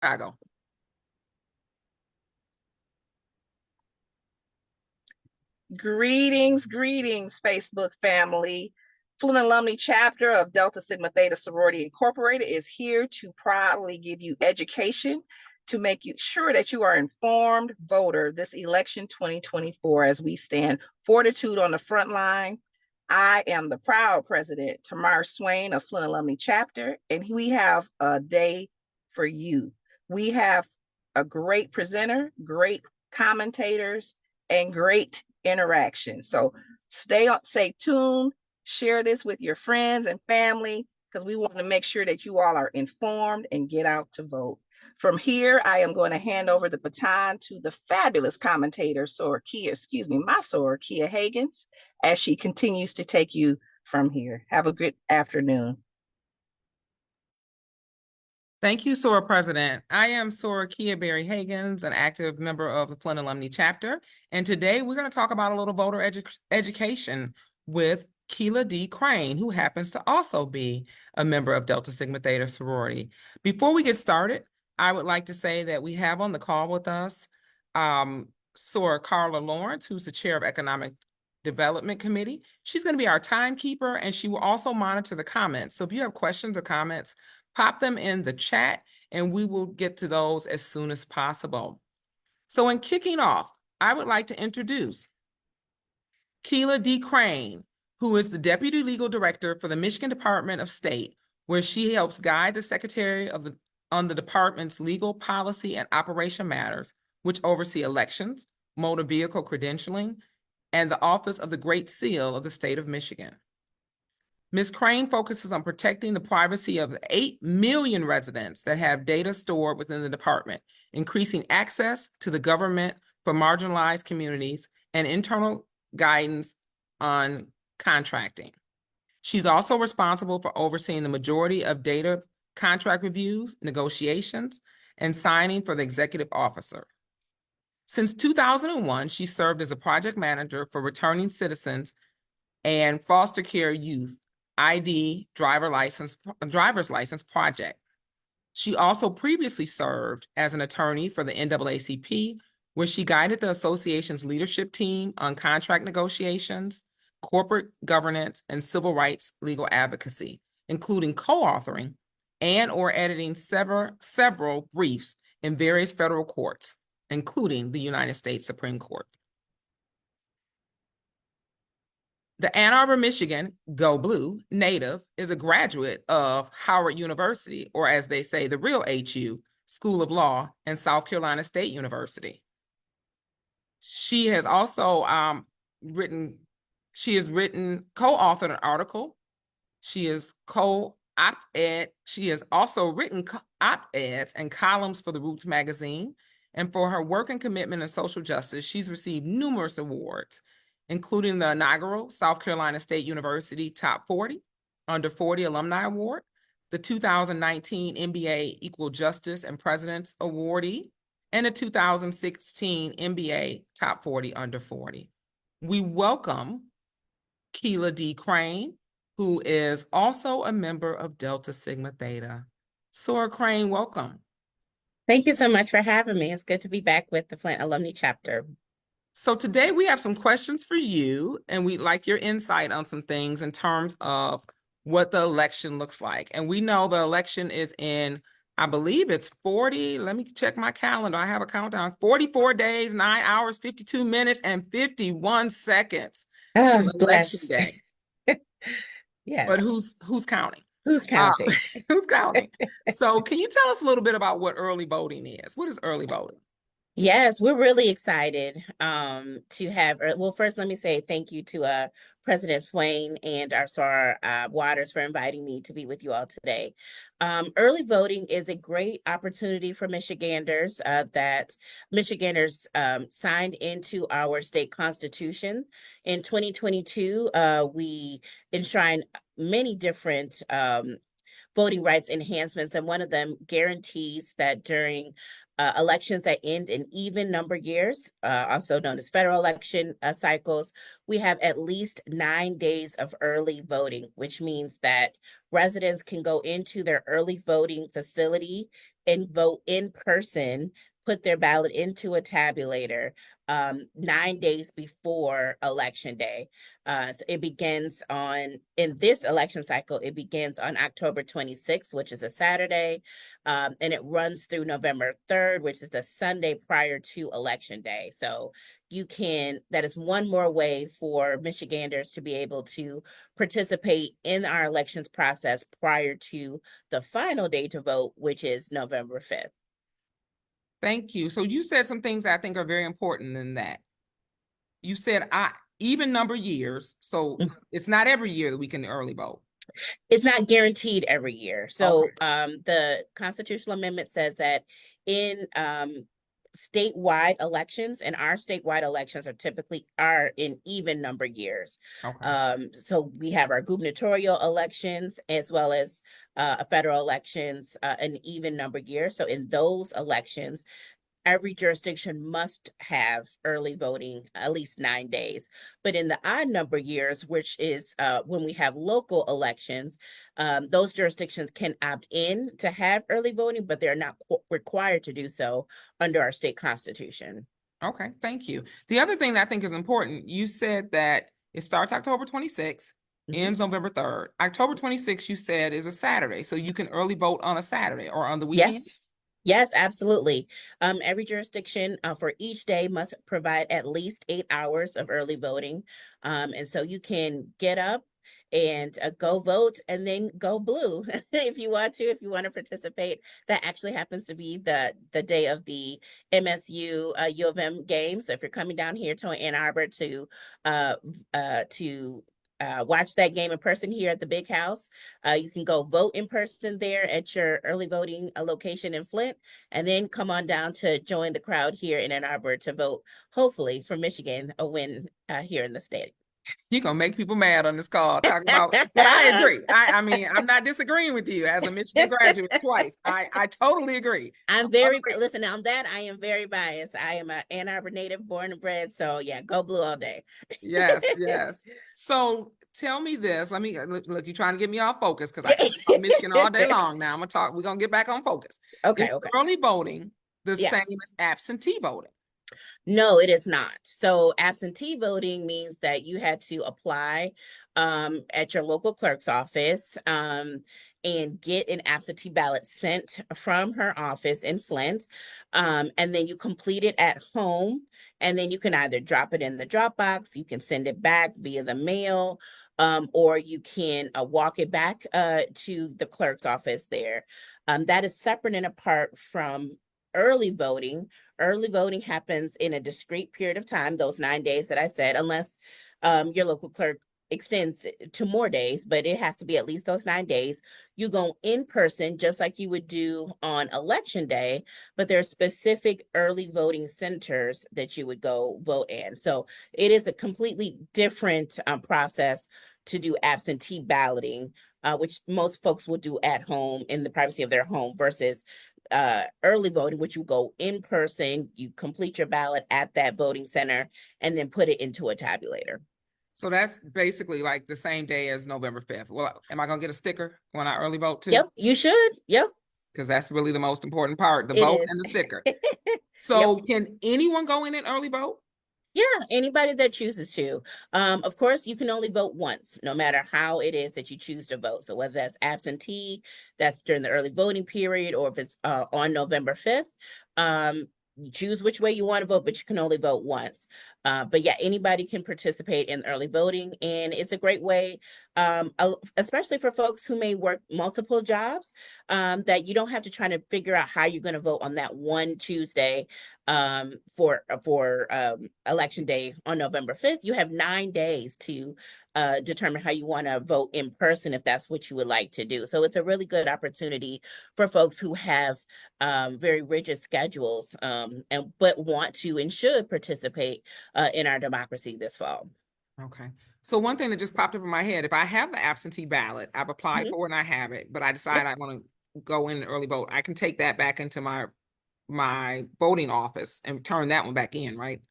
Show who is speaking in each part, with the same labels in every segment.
Speaker 1: Chicago.
Speaker 2: Greetings, greetings, Facebook family. Flint Alumni chapter of Delta Sigma Theta Sorority Incorporated is here to proudly give you education to make you sure that you are informed voter this election 2024 as we stand fortitude on the front line. I am the proud president, Tamar Swain of Flint Alumni chapter, and we have a day for you. We have a great presenter, great commentators, and great interaction. So stay tuned, share this with your friends and family, because we want to make sure that you all are informed and get out to vote. From here, I am going to hand over the baton to the fabulous commentator, my Kia Higgins, as she continues to take you from here. Have a good afternoon.
Speaker 1: Thank you, SOAR President. I am SOAR Kia Berry Higgins, an active member of the Flint Alumni chapter. And today we're going to talk about a little voter education with Khyla D. Craine, who happens to also be a member of Delta Sigma Theta sorority. Before we get started, I would like to say that we have on the call with us SOAR Carla Lawrence, who's the chair of Economic Development Committee. She's going to be our timekeeper, and she will also monitor the comments. So if you have questions or comments, pop them in the chat and we will get to those as soon as possible. So in kicking off, I would like to introduce Khyla D. Craine, who is the Deputy Legal Director for the Michigan Department of State, where she helps guide the Secretary on the department's legal policy and operation matters, which oversee elections, motor vehicle credentialing, and the Office of the Great Seal of the State of Michigan. Ms. Craine focuses on protecting the privacy of 8 million residents that have data stored within the department, increasing access to the government for marginalized communities, and internal guidance on contracting. She's also responsible for overseeing the majority of data contract reviews, negotiations, and signing for the executive officer. Since 2001, she served as a project manager for returning citizens and foster care youth ID driver's license project. She also previously served as an attorney for the NAACP, where she guided the association's leadership team on contract negotiations, corporate governance, and civil rights legal advocacy, including co-authoring and or editing several briefs in various federal courts, including the United States Supreme Court. The Ann Arbor, Michigan, Go Blue native is a graduate of Howard University, or as they say, the real HU, School of Law, and South Carolina State University. She has also co-authored an article. She has also written op-eds and columns for the Roots magazine. And for her work and commitment in social justice, she's received numerous awards, including the inaugural South Carolina State University Top 40 Under 40 Alumni Award, the 2019 NBA Equal Justice and President's Awardee, and the 2016 NBA Top 40 Under 40. We welcome Khyla D. Craine, who is also a member of Delta Sigma Theta. SOAR Craine, welcome.
Speaker 3: Thank you so much for having me. It's good to be back with the Flint Alumni chapter.
Speaker 1: So today we have some questions for you, and we'd like your insight on some things in terms of what the election looks like. And we know the election is in, I believe it's 40, let me check my calendar. I have a countdown, 44 days, 9 hours, 52 minutes, and 51 seconds to election day.
Speaker 3: Yes.
Speaker 1: But who's counting?
Speaker 3: Who's counting?
Speaker 1: Who's counting? So can you tell us a little bit about what early voting is? What is early voting?
Speaker 3: Yes, we're really excited to have, well, first let me say thank you to President Swain and our SOAR Waters for inviting me to be with you all today. Early voting is a great opportunity for Michiganders that Michiganders signed into our state constitution. In 2022, we enshrined many different voting rights enhancements, and one of them guarantees that during elections that end in even number years, also known as federal election cycles, we have at least 9 days of early voting, which means that residents can go into their early voting facility and vote in person, put their ballot into a tabulator 9 days before election day. So it begins in this election cycle, it begins on October 26th, which is a Saturday, and it runs through November 3rd, which is the Sunday prior to election day. So that is one more way for Michiganders to be able to participate in our elections process prior to the final day to vote, which is November 5th.
Speaker 1: Thank you. So you said some things that I think are very important in that. You said even number years, so it's not every year that we can early vote.
Speaker 3: It's not guaranteed every year. So
Speaker 1: Okay.
Speaker 3: the constitutional amendment says that in statewide elections, and our statewide elections are in even number years.
Speaker 1: Okay.
Speaker 3: So we have our gubernatorial elections as well as federal elections an even number year. So in those elections, every jurisdiction must have early voting at least 9 days. But in the odd number years, which is when we have local elections, those jurisdictions can opt in to have early voting, but they're not required to do so under our state constitution.
Speaker 1: Okay, thank you. The other thing that I think is important, you said that it starts October 26th, ends November 3rd. October 26th, you said, is a Saturday, so you can early vote on a Saturday or on the weekend?
Speaker 3: Yes. Yes, absolutely. Every jurisdiction for each day must provide at least 8 hours of early voting. And so you can get up and go vote and then go blue if you want to participate. That actually happens to be the day of the MSU U of M game. So if you're coming down here to Ann Arbor to watch that game in person here at the Big House, you can go vote in person there at your early voting location in Flint, and then come on down to join the crowd here in Ann Arbor to vote, hopefully, for Michigan a win here in the state.
Speaker 1: You're gonna make people mad on this call talking about, but I agree. I mean, I'm not disagreeing with you as a Michigan graduate twice. I totally agree.
Speaker 3: Listen, on that, I am very biased. I am an Ann Arbor native, born and bred. So yeah, go blue all day.
Speaker 1: Yes, yes. So tell me this. Let me look, you're trying to get me off focus because I can talk Michigan all day long. Now we're gonna get back on focus.
Speaker 3: Okay,
Speaker 1: Is
Speaker 3: okay.
Speaker 1: early voting the
Speaker 3: Yeah.
Speaker 1: same as absentee voting?
Speaker 3: No, it is not. So absentee voting means that you had to apply at your local clerk's office and get an absentee ballot sent from her office in Flint. And then you complete it at home. And then you can either drop it in the drop box, you can send it back via the mail, or you can walk it back to the clerk's office there. That is separate and apart from early voting. Early voting happens in a discrete period of time, those 9 days that I said, unless your local clerk extends to more days, but it has to be at least those 9 days. You go in person just like you would do on election day, but there are specific early voting centers that you would go vote in. So it is a completely different process to do absentee balloting, which most folks will do at home in the privacy of their home, versus early voting, which you go in person, you complete your ballot at that voting center, and then put it into a tabulator.
Speaker 1: So that's basically like the same day as November 5th. Well, am I gonna get a sticker when I early vote too?
Speaker 3: Yep, you should. Yep.
Speaker 1: Because that's really the most important part, the
Speaker 3: It
Speaker 1: vote
Speaker 3: is.
Speaker 1: and the sticker.
Speaker 3: Yep.
Speaker 1: So can anyone go in and early vote?
Speaker 3: Yeah, anybody that chooses to. Of course, you can only vote once, no matter how it is that you choose to vote. So whether that's absentee, that's during the early voting period, or if it's on November 5th, you choose which way you want to vote, but you can only vote once. But yeah, anybody can participate in early voting, and it's a great way, especially for folks who may work multiple jobs, that you don't have to try to figure out how you're going to vote on that one Tuesday for election day on November 5th. You have 9 days to determine how you want to vote in person if that's what you would like to do. So it's a really good opportunity for folks who have very rigid schedules but want to and should participate in our democracy this fall.
Speaker 1: Okay. So one thing that just popped up in my head, if I have the absentee ballot, I've applied
Speaker 3: Mhm.
Speaker 1: for it and I have it, but I decide
Speaker 3: Yep.
Speaker 1: I want to go in and early vote, I can take that back into my voting office and turn that one back in, right?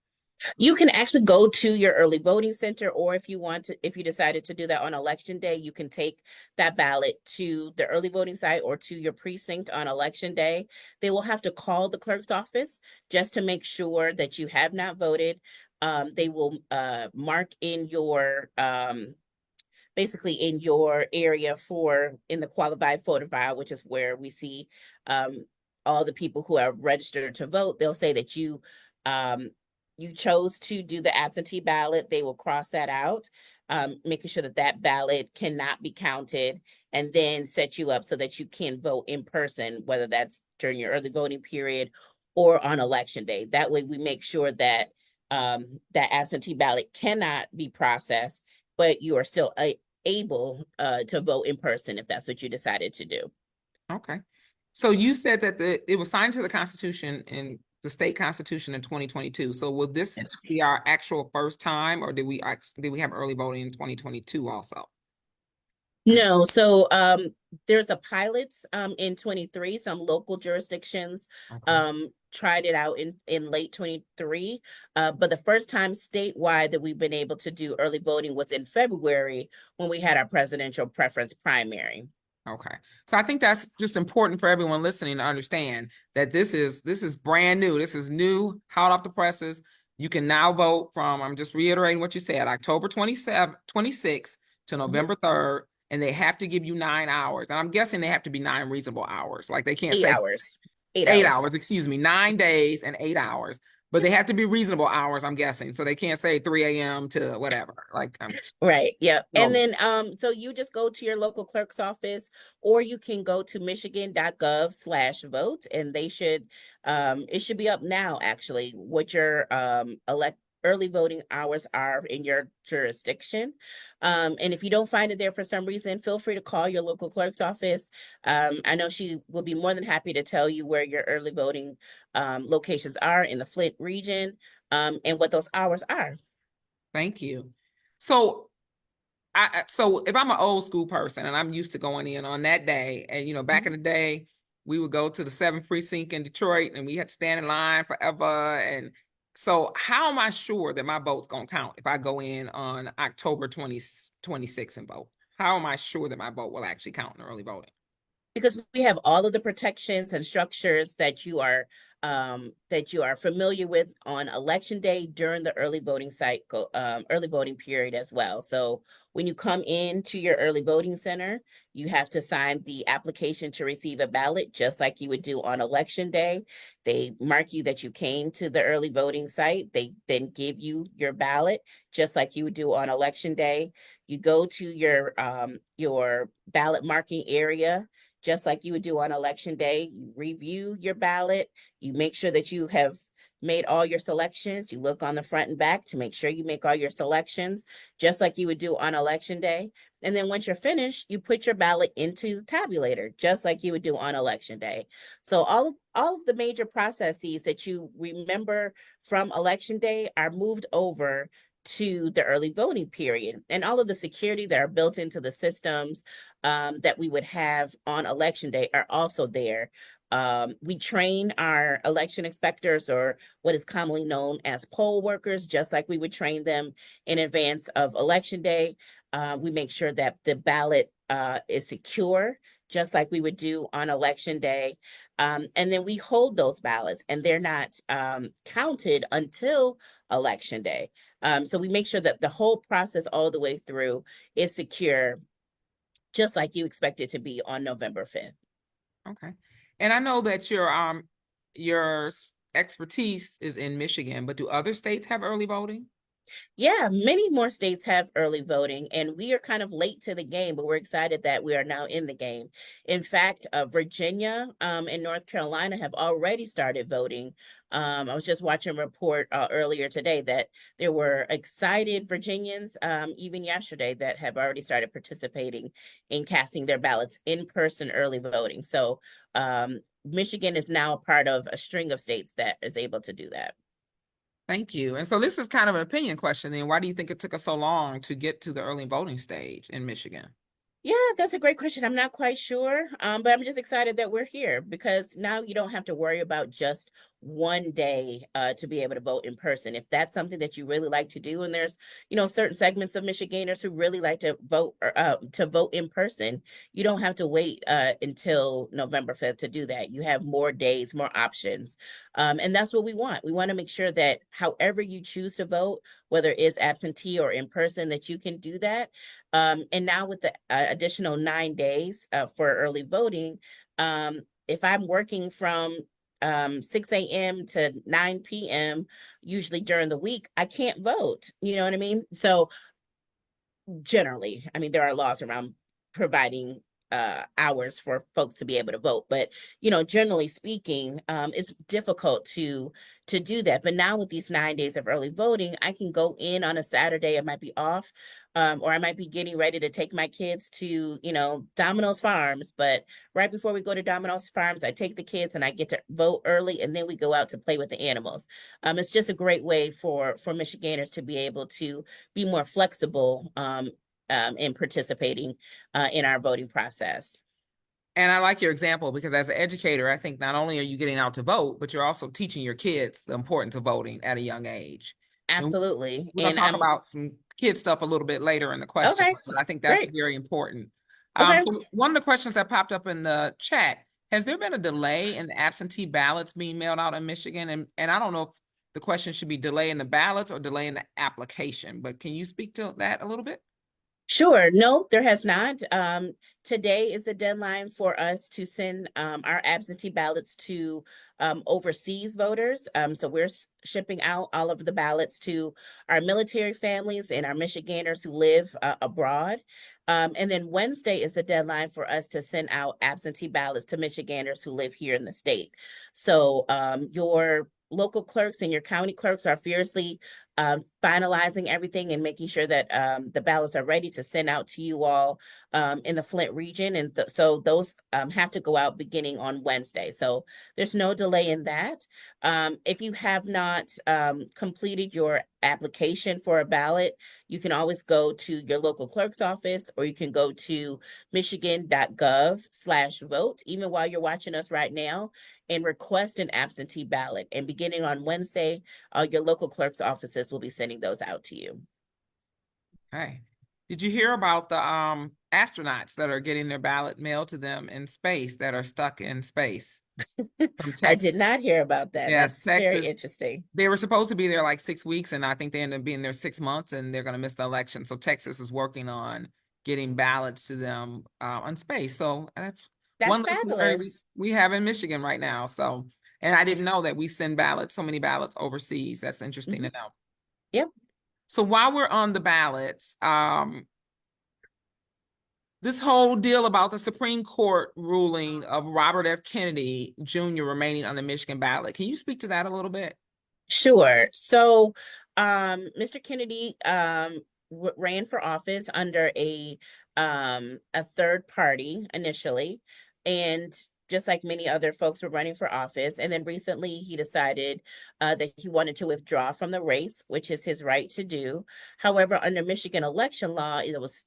Speaker 3: You can actually go to your early voting center, or if you want to, if you decided to do that on election day, you can take that ballot to the early voting site or to your precinct on election day. They will have to call the clerk's office just to make sure that you have not voted. They will mark in your basically in your area for in the qualified voter file, which is where we see um, all the people who are registered to vote. They'll say that um, you chose to do the absentee ballot. They will cross that out, making sure that that ballot cannot be counted, and then set you up so that you can vote in person, whether that's during your early voting period or on election day. That way, we make sure that that absentee ballot cannot be processed, but you are still able to vote in person if that's what you decided to do.
Speaker 1: Okay. So you said that it was signed to the Constitution in the state constitution in 2022. So will this
Speaker 3: Yes.
Speaker 1: be our actual first time, or did we have early voting in 2022 also?
Speaker 3: No, so there's a pilots in 23. Some local jurisdictions
Speaker 1: Okay.
Speaker 3: tried it out in late 23. But the first time statewide that we've been able to do early voting was in February when we had our presidential preference primary.
Speaker 1: Okay. So I think that's just important for everyone listening to understand that this is brand new. This is new, hot off the presses. You can now vote from, I'm just reiterating what you said, October 26th to
Speaker 3: Mhm.
Speaker 1: November 3rd, and they have to give you 9 hours. And I'm guessing they have to be 9 reasonable hours. Like they can't
Speaker 3: Eight
Speaker 1: say
Speaker 3: hours. 8 hours.
Speaker 1: 8 hours, excuse me, 9 days and 8 hours, but they have to be reasonable hours, I'm guessing. So they can't say 3 a.m. to whatever. Like,
Speaker 3: Right. Yep. And
Speaker 1: no,
Speaker 3: then so you just go to your local clerk's office, or you can go to michigan.gov/vote, and they should it should be up now actually what your elect early voting hours are in your jurisdiction. And if you don't find it there for some reason, feel free to call your local clerk's office. I know she will be more than happy to tell you where your early voting locations are in the Flint region, and what those hours are.
Speaker 1: thank you. So so if I'm an old school person and I'm used to going in on that day, and back in the day, we would go to the 7th precinct in Detroit and we had to stand in line forever. And so how am I sure that my vote's gonna count if I go in on October 26th and vote? How am I sure that my vote will actually count in early voting?
Speaker 3: Because we have all of the protections and structures that you are familiar with on election day during the early voting cycle, early voting period as well. So when you come into your early voting center, you have to sign the application to receive a ballot, just like you would do on election day. They mark you that you came to the early voting site. They then give you your ballot, just like you would do on election day. You go to your ballot marking area, just like you would do on election day. You review your ballot, you make sure that you have made all your selections. You look on the front and back to make sure you make all your selections, just like you would do on election day. And then once you're finished, you put your ballot into the tabulator, just like you would do on election day. So all of the major processes that you remember from election day are moved over to the early voting period, and all of the security that are built into the systems that we would have on election day are also there. We train our election inspectors, or what is commonly known as poll workers, just like we would train them in advance of election day. We make sure that the ballot is secure, just like we would do on election day. And then we hold those ballots, and they're not counted until election day. So we make sure that the whole process all the way through is secure, just like you expect it to be on November 5th.
Speaker 1: Okay. And I know that your expertise is in Michigan, but do other states have early voting?
Speaker 3: Yeah, many more states have early voting, and we are kind of late to the game, but we're excited that we are now in the game. In fact, Virginia and North Carolina have already started voting. I was just watching a report earlier today that there were excited Virginians, even yesterday, that have already started participating in casting their ballots in person early voting. So Michigan is now a part of a string of states that is able to do that.
Speaker 1: Thank you. And so this is kind of an opinion question then. Why do you think it took us so long to get to the early voting stage in Michigan?
Speaker 3: Yeah, that's a great question. I'm not quite sure, but I'm just excited that we're here because now you don't have to worry about just one day to be able to vote in person. If that's something that you really like to do, and there's certain segments of Michiganders who really like to vote in person, you don't have to wait until November 5th to do that. You have more days, more options, and that's what we want. We want to make sure that however you choose to vote, whether it's absentee or in person, that you can do that. And now with the additional 9 days for early voting, if I'm working from 6 a.m. to 9 p.m., usually during the week, I can't vote. You know what I mean? So generally, I mean, there are laws around providing hours for folks to be able to vote, but generally speaking, it's difficult to do that. But now with these 9 days of early voting, I can go in on a Saturday. I might be off, or I might be getting ready to take my kids to Domino's Farms. But right before we go to Domino's Farms, I take the kids and I get to vote early, and then we go out to play with the animals. It's just a great way for Michiganders to be able to be more flexible in participating in our voting process.
Speaker 1: And I like your example because as an educator, I think not only are you getting out to vote, but you're also teaching your kids the importance of voting at a young age. And
Speaker 3: Absolutely.
Speaker 1: we're going to
Speaker 3: And
Speaker 1: talk
Speaker 3: I'm
Speaker 1: about some kid stuff a little bit later in the question,
Speaker 3: okay.
Speaker 1: but I think that's
Speaker 3: Great.
Speaker 1: very important.
Speaker 3: Okay.
Speaker 1: So one of the questions that popped up in the chat, has there been a delay in absentee ballots being mailed out in Michigan? And I don't know if the question should be delay in the ballots or delay in the application, but can you speak to that a little bit?
Speaker 3: Sure. No, there has not. Today is the deadline for us to send our absentee ballots to overseas voters. So we're shipping out all of the ballots to our military families and our Michiganders who live abroad. And then Wednesday is the deadline for us to send out absentee ballots to Michiganders who live here in the state. So your local clerks and your county clerks are fiercely finalizing everything and making sure that the ballots are ready to send out to you all in the Flint region. And so those have to go out beginning on Wednesday. So there's no delay in that. If you have not completed your application for a ballot, you can always go to your local clerk's office, or you can go to michigan.gov/vote, even while you're watching us right now, and request an absentee ballot. And beginning on Wednesday, your local clerk's offices will be sending those out to you.
Speaker 1: Okay. Did you hear about the astronauts that are getting their ballot mailed to them in space that are stuck in space from
Speaker 3: I
Speaker 1: Texas?
Speaker 3: did not hear about that.
Speaker 1: Yes,
Speaker 3: That's very
Speaker 1: Texas.
Speaker 3: interesting.
Speaker 1: They were supposed to be there like 6 weeks, and I think they ended up being there 6 months, and they're going to miss the election. So Texas is working on getting ballots to them on space. So that's one
Speaker 3: That's
Speaker 1: less worry
Speaker 3: fabulous.
Speaker 1: we have in Michigan right now. So, and I didn't know that we send ballots, so many ballots overseas. That's interesting to
Speaker 3: Mhm.
Speaker 1: know.
Speaker 3: Yep.
Speaker 1: So while we're on the ballots, this whole deal about the Supreme Court ruling of Robert F. Kennedy Jr. remaining on the Michigan ballot. Can you speak to that a little bit?
Speaker 3: Sure. So, Mr. Kennedy ran for office under a third party initially, and just like many other folks were running for office. And then recently he decided that he wanted to withdraw from the race, which is his right to do. However, under Michigan election law, it was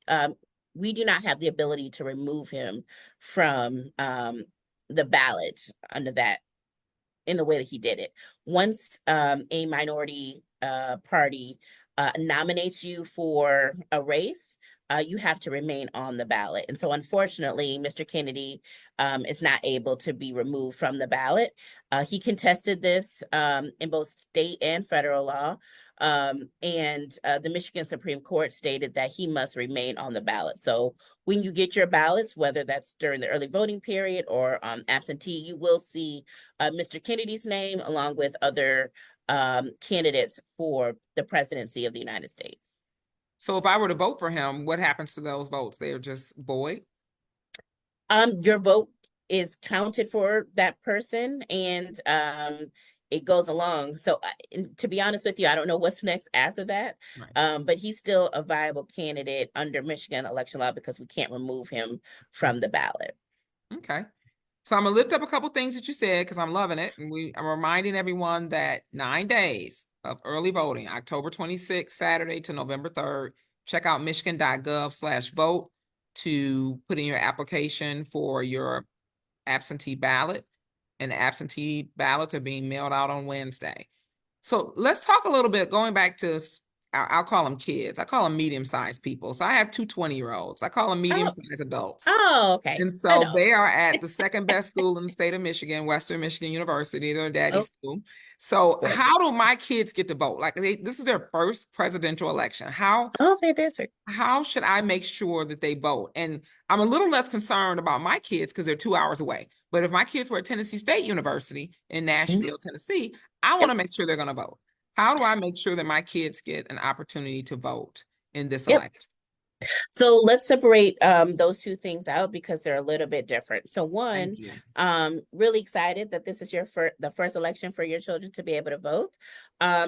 Speaker 3: we do not have the ability to remove him from the ballot under that in the way that he did it. Once a minority party nominates you for a race, you have to remain on the ballot. And so, unfortunately, Mr. Kennedy is not able to be removed from the ballot. He contested this in both state and federal law. And the Michigan Supreme Court stated that he must remain on the ballot. So, when you get your ballots, whether that's during the early voting period or absentee, you will see Mr. Kennedy's name along with other candidates for the presidency of the United States.
Speaker 1: So if I were to vote for him, what happens to those votes? They're just void?
Speaker 3: Your vote is counted for that person, and it goes along. So, to be honest with you, I don't know what's next after that.
Speaker 1: Right.
Speaker 3: But he's still a viable candidate under Michigan election law because we can't remove him from the ballot.
Speaker 1: Okay. So I'm gonna lift up a couple things that you said because I'm loving it. And I'm reminding everyone that 9 days of early voting, October 26th, Saturday to November 3rd. Check out michigan.gov/vote to put in your application for your absentee ballot, and absentee ballots are being mailed out on Wednesday. So let's talk a little bit, going back to, I'll call them kids. I call them medium-sized people. So I have two 20-year-olds. I call them
Speaker 3: Oh,
Speaker 1: medium-sized adults.
Speaker 3: oh, okay.
Speaker 1: And
Speaker 3: I
Speaker 1: so
Speaker 3: know.
Speaker 1: they are at the second best school in the state of Michigan, Western Michigan University, their daddy's
Speaker 3: Oh,
Speaker 1: school. So
Speaker 3: boy.
Speaker 1: how do my kids get to vote? Like this is their first presidential election.
Speaker 3: Oh, fantastic.
Speaker 1: How should I make sure that they vote? And I'm a little less concerned about my kids because they're 2 hours away. But if my kids were at Tennessee State University in
Speaker 3: Mhm.
Speaker 1: Nashville, Tennessee, I want to
Speaker 3: Yep.
Speaker 1: make sure they're going to vote. How do I make sure that my kids get an opportunity to vote in this
Speaker 3: Yep.
Speaker 1: election?
Speaker 3: So let's separate those two things out because they're a little bit different. So one,
Speaker 1: Thank you.
Speaker 3: really excited that this is the first election for your children to be able to vote.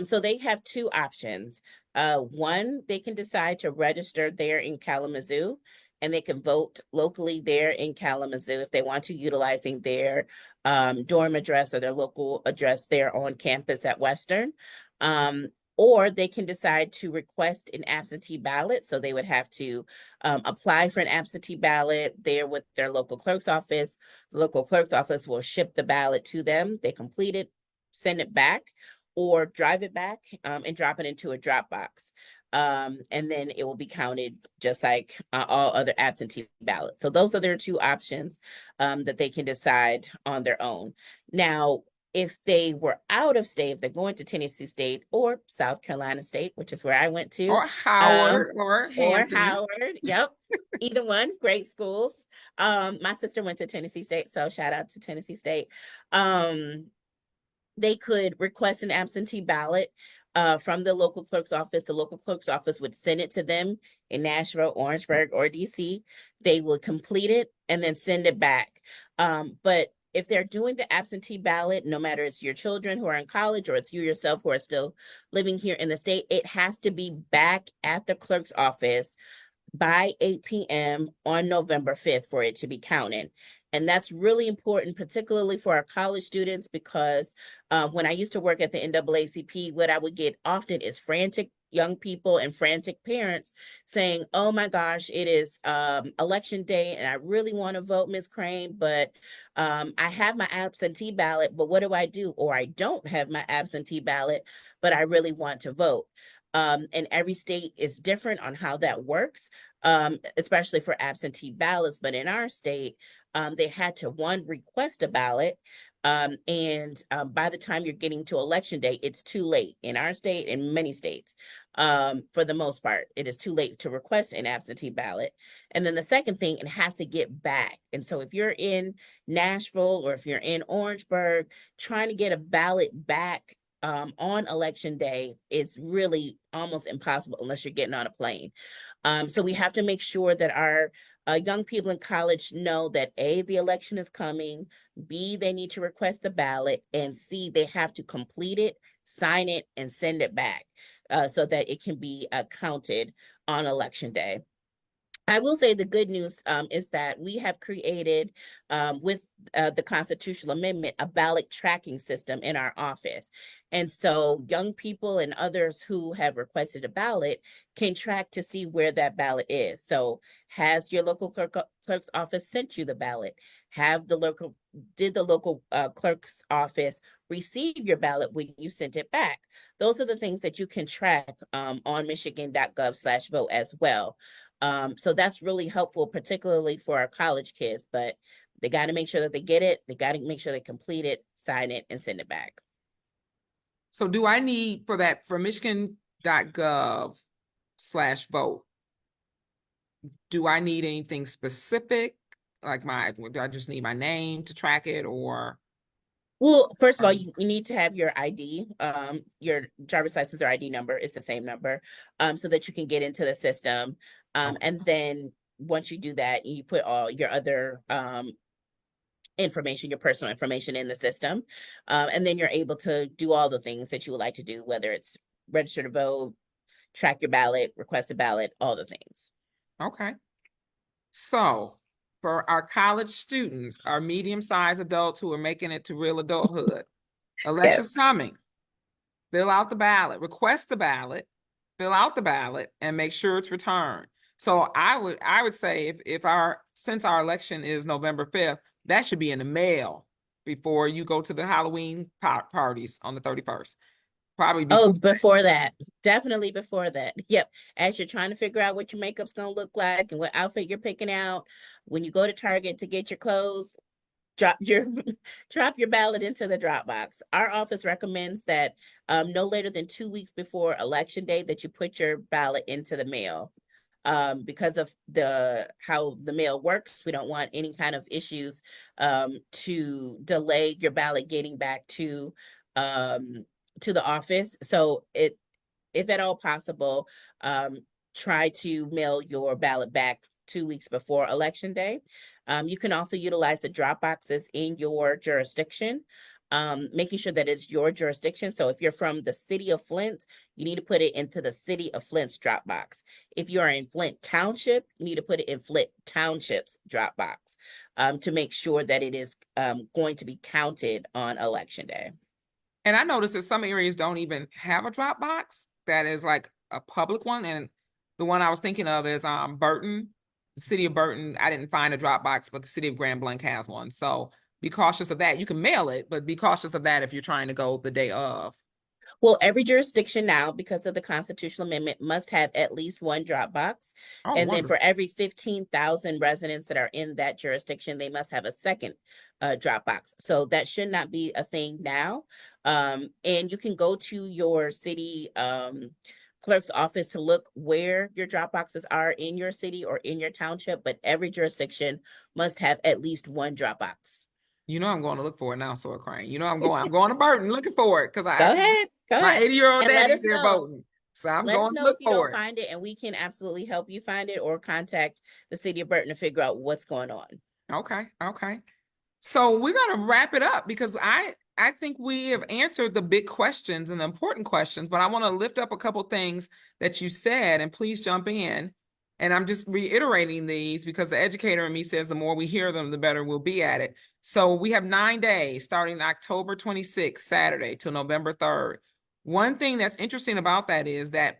Speaker 3: So they have two options. One, they can decide to register there in Kalamazoo, and they can vote locally there in Kalamazoo if they want to, utilizing their dorm address or their local address there on campus at Western. Or they can decide to request an absentee ballot. So they would have to apply for an absentee ballot there with their local clerk's office. The local clerk's office will ship the ballot to them. They complete it, send it back, or drive it back and drop it into a drop box. And then it will be counted just like all other absentee ballots. So those are their two options that they can decide on their own. Now, if they were out of state, if they're going to Tennessee State or South Carolina State, which is where I went to,
Speaker 1: Or Howard or
Speaker 3: or
Speaker 1: Hampton.
Speaker 3: Howard, yep, either one, great schools. My sister went to Tennessee State, so shout out to Tennessee State. They could request an absentee ballot from the local clerk's office. The local clerk's office would send it to them in Nashville, Orangeburg, or DC. They would complete it and then send it back. But if they're doing the absentee ballot, no matter it's your children who are in college or it's you yourself who are still living here in the state, it has to be back at the clerk's office by 8 p.m. on November 5th for it to be counted. And that's really important, particularly for our college students, because when I used to work at the NAACP, what I would get often is frantic young people and frantic parents saying, oh my gosh, it is election day and I really want to vote, Ms. Craine, but I have my absentee ballot, but what do I do? Or I don't have my absentee ballot, but I really want to vote. And every state is different on how that works, especially for absentee ballots. But in our state, they had to request a ballot. And by the time you're getting to election day, it's too late in our state and many states. For the most part, it is too late to request an absentee ballot. And then the second thing, it has to get back. And so if you're in Nashville or if you're in Orangeburg, trying to get a ballot back on election day is really almost impossible unless you're getting on a plane. So we have to make sure that our young people in college know that A, the election is coming, B, they need to request the ballot, and C, they have to complete it, sign it, and send it back so that it can be counted on election day. I will say the good news is that we have created with the constitutional amendment a ballot tracking system in our office. And so young people and others who have requested a ballot can track to see where that ballot is. So has your local clerk's office sent you the ballot? Did the local clerk's office receive your ballot when you sent it back? Those are the things that you can track on michigan.gov/vote as well. So that's really helpful, particularly for our college kids, but they got to make sure that they get it. They got to make sure they complete it, sign it, and send it back.
Speaker 1: So do I need for michigan.gov/vote? Do I need anything specific? Like do I just need my name to track it, or?
Speaker 3: Well, first of all, you need to have your ID, your driver's license or ID number is the same number, so that you can get into the system.
Speaker 1: Okay.
Speaker 3: And then once you do that, you put all your other information, your personal information in the system. And then you're able to do all the things that you would like to do, whether it's register to vote, track your ballot, request a ballot, all the things.
Speaker 1: Okay. So for our college students, our medium-sized adults who are making it to real adulthood, election's
Speaker 3: Yes.
Speaker 1: coming. fill out the ballot, request the ballot, fill out the ballot, and make sure it's returned. So I would say since our election is November 5th, that should be in the mail before you go to the Halloween parties on the 31st. Probably
Speaker 3: Oh,
Speaker 1: before.
Speaker 3: before that, definitely before that. Yep. As you're trying to figure out what your makeup's gonna look like and what outfit you're picking out, when you go to Target to get your clothes, drop your drop your ballot into the drop box. Our office recommends that no later than 2 weeks before election day that you put your ballot into the mail. Because of how the mail works, we don't want any kind of issues to delay your ballot getting back to the office. So if at all possible, try to mail your ballot back 2 weeks before election day. You can also utilize the drop boxes in your jurisdiction, making sure that it's your jurisdiction. So if you're from the city of Flint, you need to put it into the city of Flint's drop box. If you are in Flint Township, you need to put it in Flint Township's drop box to make sure that it is going to be counted on election day.
Speaker 1: And I noticed that some areas don't even have a drop box that is like a public one. And the one I was thinking of is Burton, the city of Burton. I didn't find a drop box, but the city of Grand Blanc has one. So be cautious of that. You can mail it, but be cautious of that if you're trying to go the day of.
Speaker 3: Well, every jurisdiction now, because of the constitutional amendment, must have at least one drop box.
Speaker 1: Oh,
Speaker 3: And then
Speaker 1: wonderful.
Speaker 3: for every 15,000 residents that are in that jurisdiction, they must have a second drop box. So that should not be a thing now. And you can go to your city clerk's office to look where your drop boxes are in your city or in your township, but every jurisdiction must have at least one drop box.
Speaker 1: You know I'm going to look for it now, Sora Craine. You know I'm going to Burton looking for it because
Speaker 3: Go ahead, go
Speaker 1: my
Speaker 3: ahead.
Speaker 1: 80-year-old
Speaker 3: And let
Speaker 1: daddy's
Speaker 3: us
Speaker 1: there
Speaker 3: know.
Speaker 1: voting. So I'm
Speaker 3: Let us
Speaker 1: going to
Speaker 3: know
Speaker 1: look
Speaker 3: if you
Speaker 1: for
Speaker 3: don't
Speaker 1: it.
Speaker 3: find it, and we can absolutely help you find it or contact the city of Burton to figure out what's going on.
Speaker 1: Okay, okay. So we're going to wrap it up because I think we have answered the big questions and the important questions, but I want to lift up a couple things that you said, and please jump in. And I'm just reiterating these because the educator in me says the more we hear them, the better we'll be at it. So we have 9 days starting October 26th, Saturday, till November 3rd. One thing that's interesting about that is that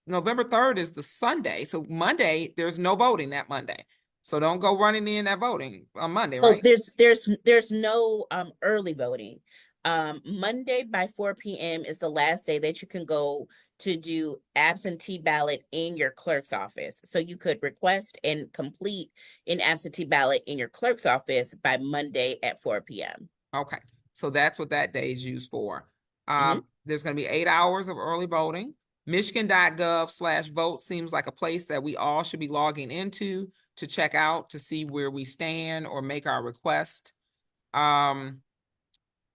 Speaker 1: November 3rd is the Sunday. So Monday, there's no voting that Monday. So don't go running in that voting on Monday,
Speaker 3: Oh,
Speaker 1: right?
Speaker 3: there's no early voting. Monday by 4 p.m. is the last day that you can go to do absentee ballot in your clerk's office. So you could request and complete an absentee ballot in your clerk's office by Monday at 4 p.m.
Speaker 1: Okay, so that's what that day is used for.
Speaker 3: Mhm.
Speaker 1: There's going to be 8 hours of early voting. Michigan.gov/vote seems like a place that we all should be logging into to check out to see where we stand or make our request.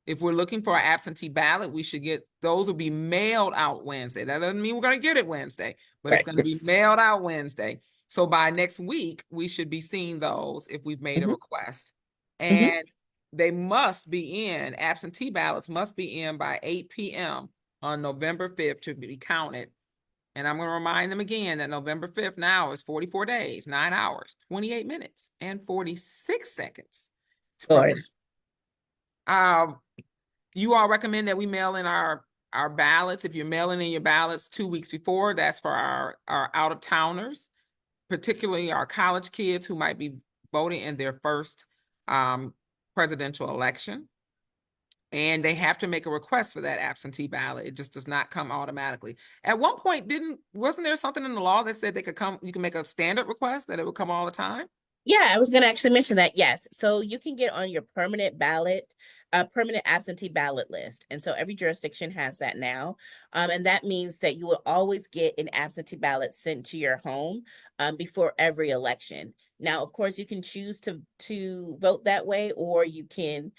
Speaker 1: If we're looking for an absentee ballot, we should get those will be mailed out Wednesday. That doesn't mean we're going to get it Wednesday, but it's
Speaker 3: Right.
Speaker 1: going to be mailed out Wednesday. So by next week, we should be seeing those if we've made a
Speaker 3: Mhm.
Speaker 1: request.
Speaker 3: Mhm.
Speaker 1: And they must be in, absentee ballots must be in by 8 p.m. on November 5th to be counted. And I'm going to remind them again that November 5th now is 44 days, 9 hours, 28 minutes, and 46 seconds.
Speaker 3: Lord.
Speaker 1: You all recommend that we mail in our ballots. If you're mailing in your ballots 2 weeks before, that's for our out-of-towners, particularly our college kids who might be voting in their first presidential election. And they have to make a request for that absentee ballot. It just does not come automatically. At one point, wasn't there something in the law that said you can make a standard request that it would come all the time?
Speaker 3: Yeah, I was going to actually mention that. Yes. So you can get on your permanent ballot, permanent absentee ballot list. And so every jurisdiction has that now. And that means that you will always get an absentee ballot sent to your home before every election. Now, of course, you can choose to vote that way, or you can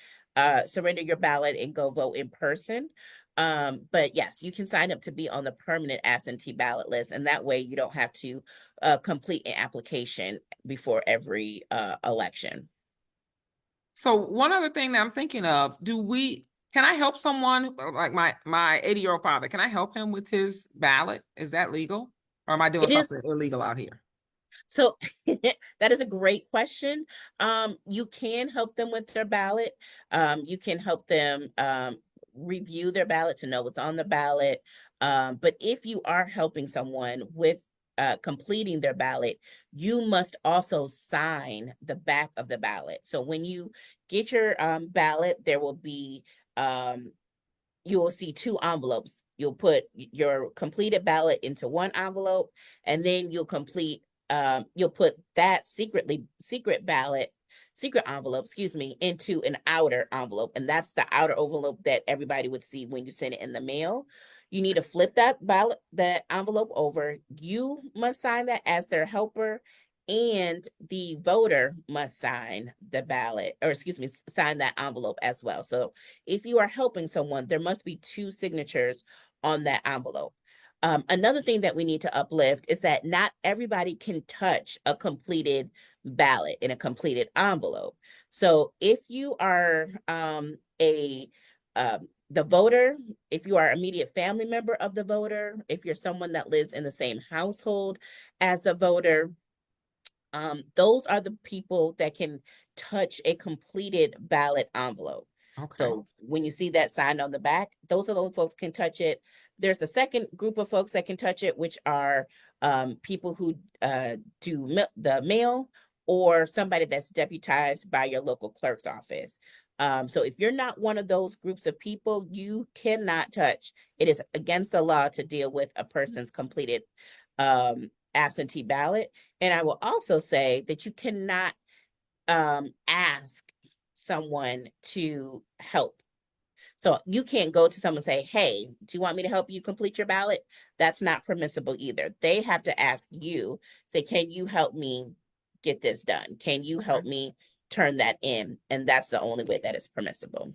Speaker 3: surrender your ballot and go vote in person. But yes, you can sign up to be on the permanent absentee ballot list. And that way you don't have to complete an application before every election.
Speaker 1: So one other thing that I'm thinking of, can I help someone like my 80-year-old father? Can I help him with his ballot? Is that legal? Or am I doing
Speaker 3: It is
Speaker 1: something illegal out here?
Speaker 3: so that is a great question. You can help them with their ballot. You can help them review their ballot to know what's on the ballot. But if you are helping someone with completing their ballot, you must also sign the back of the ballot. So when you get your ballot, there will be you will see two envelopes. You'll put your completed ballot into one envelope, and then you'll put that secret ballot, secret envelope, excuse me, into an outer envelope. And that's the outer envelope that everybody would see when you send it in the mail. You need to flip that envelope over. You must sign that as their helper, and the voter must sign the ballot, or excuse me, sign that envelope as well. So if you are helping someone, there must be two signatures on that envelope. Another thing that we need to uplift is that not everybody can touch a completed ballot in a completed envelope. So if you are the voter, if you are immediate family member of the voter, if you're someone that lives in the same household as the voter, those are the people that can touch a completed ballot envelope.
Speaker 1: Okay.
Speaker 3: So when you see that sign on the back, those are the only folks can touch it. There's a second group of folks that can touch it, which are people who do the mail, or somebody that's deputized by your local clerk's office. So if you're not one of those groups of people, you cannot touch. It is against the law to deal with a person's completed absentee ballot. And I will also say that you cannot ask someone to help. So you can't go to someone and say, hey, do you want me to help you complete your ballot? That's not permissible either. They have to ask you, say, can you help me get this done? Can you help me turn that in? And that's the only way that is permissible.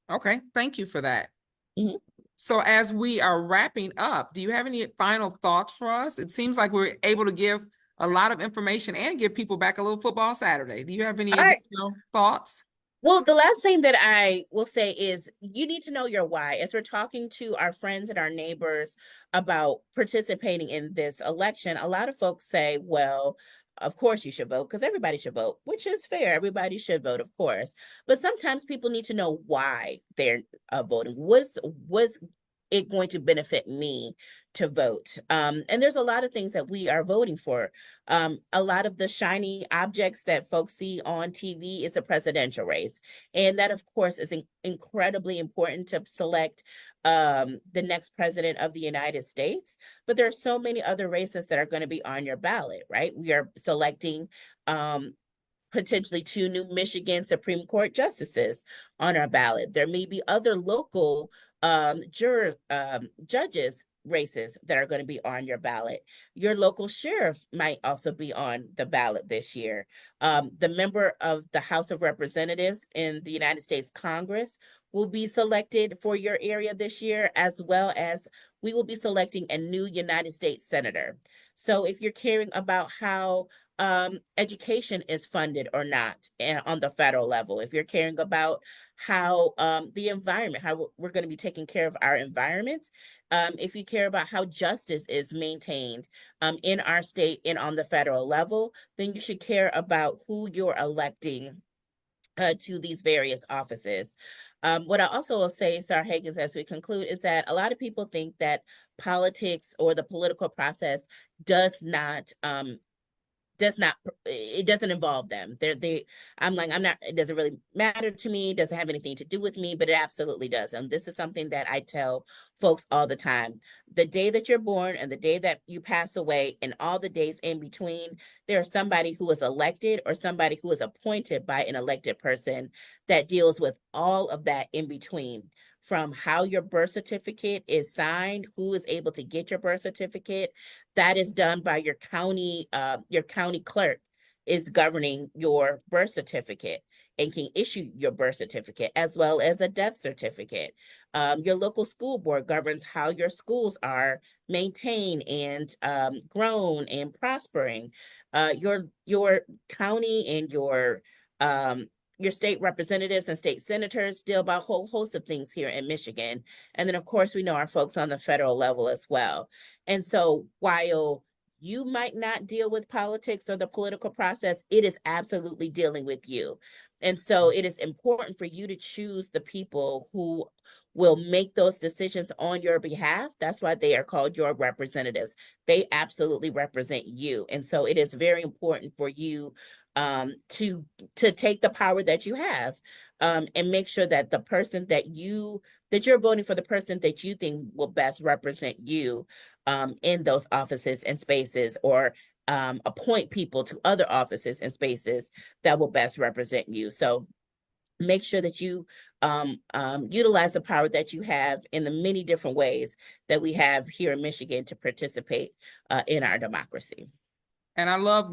Speaker 1: Okay, thank you for that.
Speaker 3: Mhm.
Speaker 1: So as we are wrapping up, do you have any final thoughts for us? It seems like we're able to give a lot of information and give people back a little football Saturday. Do you have any
Speaker 3: All right.
Speaker 1: additional thoughts?
Speaker 3: Well, the last thing that I will say is you need to know your why. As we're talking to our friends and our neighbors about participating in this election, a lot of folks say, well, of course you should vote because everybody should vote, which is fair. Everybody should vote, of course. But sometimes people need to know why they're voting. Was it going to benefit me to vote? And there's a lot of things that we are voting for. A lot of the shiny objects that folks see on TV is a presidential race. And that, of course, is incredibly important to select the next president of the United States. But there are so many other races that are going to be on your ballot, right? We are selecting potentially 2 new Michigan Supreme Court justices on our ballot. There may be other local judges races that are going to be on your ballot. Your local sheriff might also be on the ballot this year. The member of the House of Representatives in the United States Congress will be selected for your area this year, as well as we will be selecting a new United States Senator. So if you're caring about how education is funded or not on the federal level, if you're caring about how the environment, how we're going to be taking care of our environment, if you care about how justice is maintained in our state and on the federal level, then you should care about who you're electing to these various offices. What I also will say, Sarah Higgins, as we conclude, is that a lot of people think that politics or the political process does not it doesn't involve them. I'm like, it doesn't really matter to me, it doesn't have anything to do with me, but it absolutely does. And this is something that I tell folks all the time. The day that you're born and the day that you pass away and all the days in between, there's somebody who is elected or somebody who is appointed by an elected person that deals with all of that in between, from how your birth certificate is signed, who is able to get your birth certificate. That is done by your county clerk is governing your birth certificate and can issue your birth certificate as well as a death certificate. Your local school board governs how your schools are maintained and grown and prospering. Your county and your state representatives and state senators deal about a whole host of things here in Michigan. And then, of course, we know our folks on the federal level as well. And so while you might not deal with politics or the political process, it is absolutely dealing with you. And so it is important for you to choose the people who will make those decisions on your behalf. That's why they are called your representatives. They absolutely represent you. And so it is very important for you to take the power that you have and make sure that the person that you're voting for, the person that you think will best represent you in those offices and spaces, or appoint people to other offices and spaces that will best represent you. So make sure that you utilize the power that you have in the many different ways that we have here in Michigan to participate in our democracy.
Speaker 1: And I love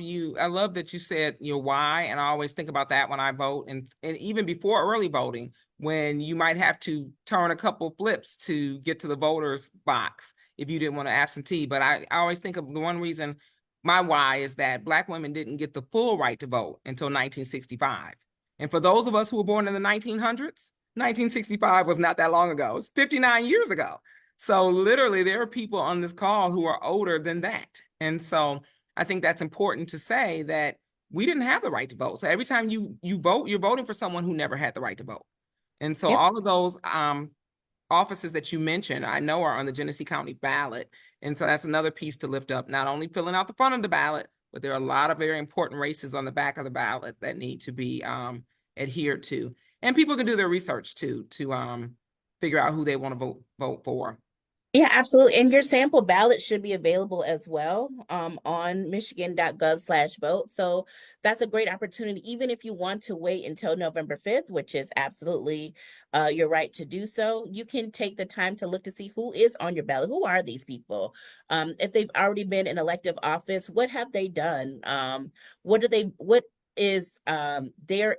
Speaker 1: that you said your why, and I always think about that when I vote, and even before early voting, when you might have to turn a couple flips to get to the voters box if you didn't want to absentee. But I always think of the one reason, my why is that Black women didn't get the full right to vote until 1965. And for those of us who were born in the 1900s, 1965 was not that long ago. It's 59 years ago. So literally there are people on this call who are older than that. And so I think that's important to say, that we didn't have the right to vote. So every time you vote, you're voting for someone who never had the right to vote. And so
Speaker 3: Yep.
Speaker 1: all of those offices that you mentioned, I know are on the Genesee County ballot. And so that's another piece to lift up, not only filling out the front of the ballot, but there are a lot of very important races on the back of the ballot that need to be adhered to. And people can do their research too, to figure out who they want to vote for.
Speaker 3: Yeah, absolutely. And your sample ballot should be available as well on michigan.gov/vote. So that's a great opportunity, even if you want to wait until November 5th, which is absolutely your right to do so. You can take the time to look to see who is on your ballot. Who are these people? If they've already been in elective office, what have they done? What is their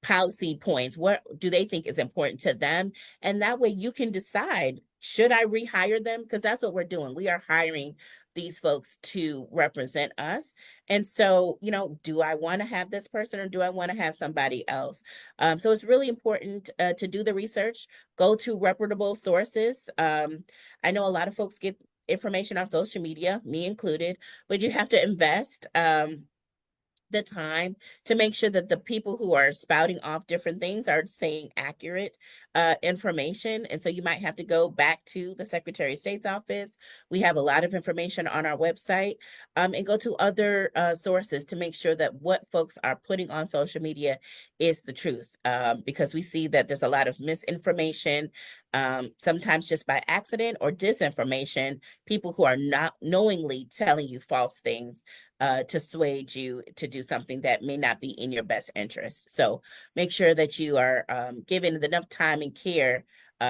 Speaker 3: policy points? What do they think is important to them? And that way you can decide, should I rehire them? Because that's what we're doing. We are hiring these folks to represent us. And so, do I want to have this person, or do I want to have somebody else? So it's really important to do the research, go to reputable sources. I know a lot of folks get information on social media, me included, but you have to invest the time to make sure that the people who are spouting off different things are saying accurate information. And so you might have to go back to the Secretary of State's office. We have a lot of information on our website, and go to other sources to make sure that what folks are putting on social media is the truth, because we see that there's a lot of misinformation, sometimes just by accident, or disinformation, people who are not knowingly telling you false things to sway you to do something that may not be in your best interest. So make sure that you are given enough time and care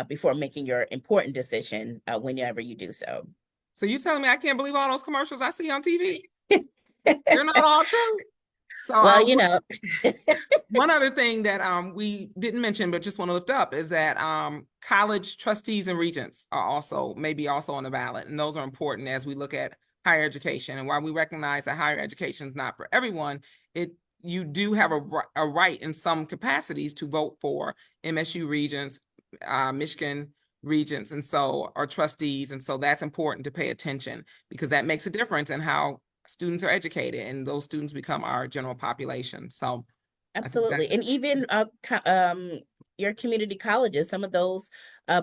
Speaker 3: before making your important decision whenever you do so.
Speaker 1: So you telling me I can't believe all those commercials I see on TV? They're not all true. So
Speaker 3: Well,
Speaker 1: one other thing that we didn't mention but just want to lift up is that college trustees and regents are maybe also on the ballot, and those are important as we look at higher education. And while we recognize that higher education is not for everyone, you do have a right in some capacities to vote for MSU regents, Michigan regents, and so our trustees. And so that's important to pay attention, because that makes a difference in how students are educated, and those students become our general population. So
Speaker 3: absolutely. And even your community colleges, some of those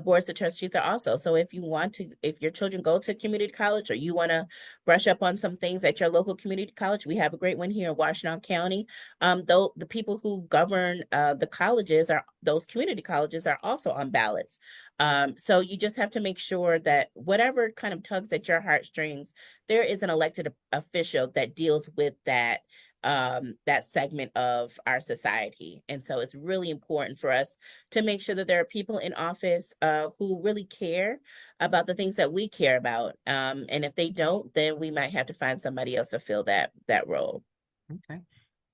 Speaker 3: boards of trustees are also. So if your children go to community college, or you want to brush up on some things at your local community college, we have a great one here in Washington County. Though the people who govern those community colleges are also on ballots. So you just have to make sure that whatever kind of tugs at your heartstrings, there is an elected official that deals with that segment of our society. And so it's really important for us to make sure that there are people in office who really care about the things that we care about. And if they don't, then we might have to find somebody else to fill that role.
Speaker 1: Okay.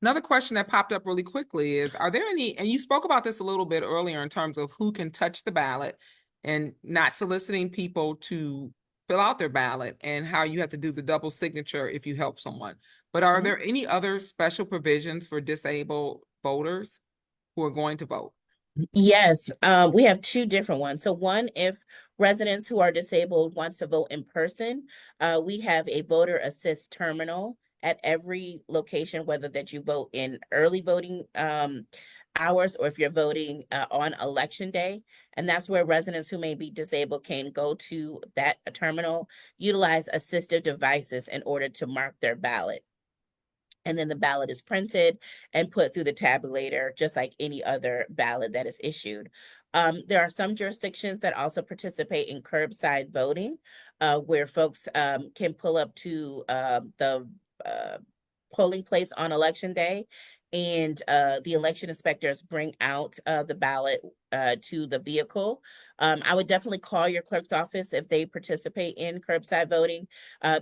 Speaker 1: Another question that popped up really quickly is, are there any, and you spoke about this a little bit earlier in terms of who can touch the ballot and not soliciting people to fill out their ballot, and how you have to do the double signature if you help someone. But are there any other special provisions for disabled voters who are going to vote?
Speaker 3: Yes, we have two different ones. So one, if residents who are disabled wants to vote in person, we have a voter assist terminal at every location, whether that you vote in early voting hours or if you're voting on election day. And that's where residents who may be disabled can go to that terminal, utilize assistive devices in order to mark their ballot. And then the ballot is printed and put through the tabulator, just like any other ballot that is issued. There are some jurisdictions that also participate in curbside voting, where folks can pull up to the polling place on election day, and the election inspectors bring out the ballot to the vehicle. I would definitely call your clerk's office if they participate in curbside voting,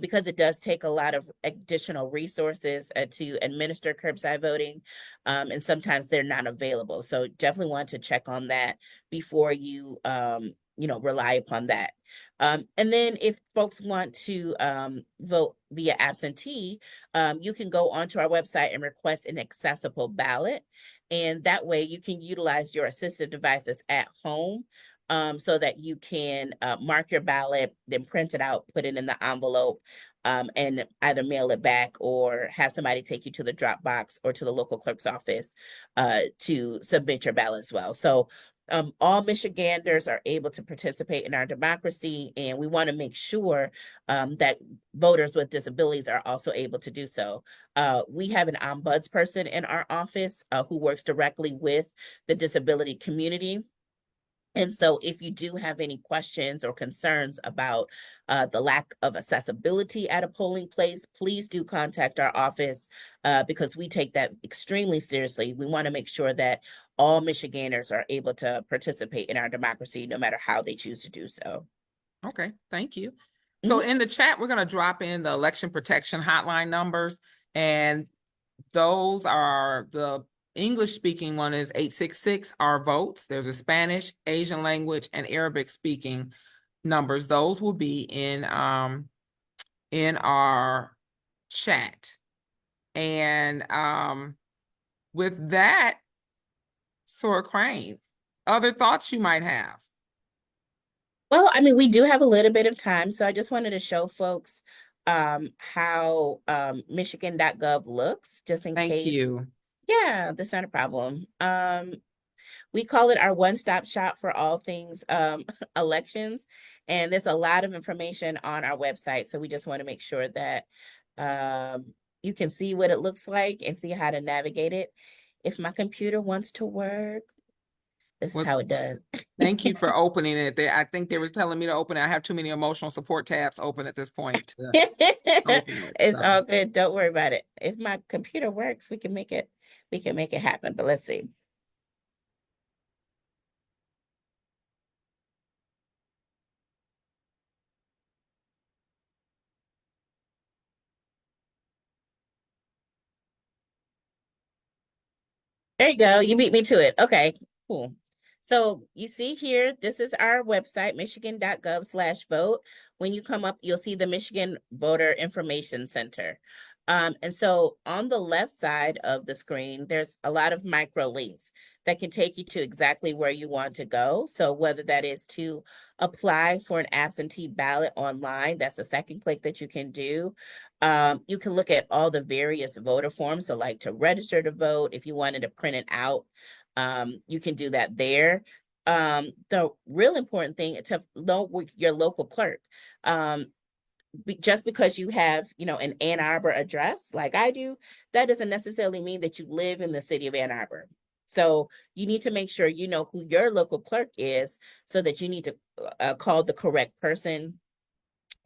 Speaker 3: because it does take a lot of additional resources to administer curbside voting, and sometimes they're not available. So definitely want to check on that before you rely upon that. And then if folks want to vote via absentee, you can go onto our website and request an accessible ballot. And that way you can utilize your assistive devices at home, so that you can mark your ballot, then print it out, put it in the envelope, and either mail it back or have somebody take you to the drop box or to the local clerk's office to submit your ballot as well. So all Michiganders are able to participate in our democracy, and we want to make sure that voters with disabilities are also able to do so. We have an ombudsperson in our office who works directly with the disability community. And so if you do have any questions or concerns about the lack of accessibility at a polling place, please do contact our office, because we take that extremely seriously. We want to make sure that all Michiganders are able to participate in our democracy, no matter how they choose to do so.
Speaker 1: Okay, thank you. So in the chat, we're going to drop in the election protection hotline numbers, and those are the English speaking one is 866 our votes. There's a Spanish, Asian language, and Arabic speaking numbers. Those will be in our chat. And with that, Sora Craine, other thoughts you might have?
Speaker 3: Well, I mean, we do have a little bit of time, so I just wanted to show folks how Michigan.gov looks, just in
Speaker 1: Thank
Speaker 3: case.
Speaker 1: you.
Speaker 3: Yeah, that's not a problem. We call it our one-stop shop for all things elections, and there's a lot of information on our website. So we just want to make sure that you can see what it looks like and see how to navigate it. If my computer wants to work, this is
Speaker 1: Well,
Speaker 3: how it does.
Speaker 1: thank you for opening it. I think they was telling me to open it. I have too many emotional support tabs open at this point to open it.
Speaker 3: It's
Speaker 1: So.
Speaker 3: all good. Don't worry about it. If my computer works, we can make it happen. But let's see. There you go. You beat me to it. Okay, cool. So you see here, this is our website, michigan.gov/vote. When you come up, you'll see the Michigan Voter Information Center. And so on the left side of the screen, there's a lot of micro links that can take you to exactly where you want to go. So whether that is to apply for an absentee ballot online, that's the second click that you can do. You can look at all the various voter forms. So like to register to vote, if you wanted to print it out, you can do that there. The real important thing to know your local clerk. Just because you have, an Ann Arbor address like I do, that doesn't necessarily mean that you live in the city of Ann Arbor. So you need to make sure you know who your local clerk is, so that you need to call the correct person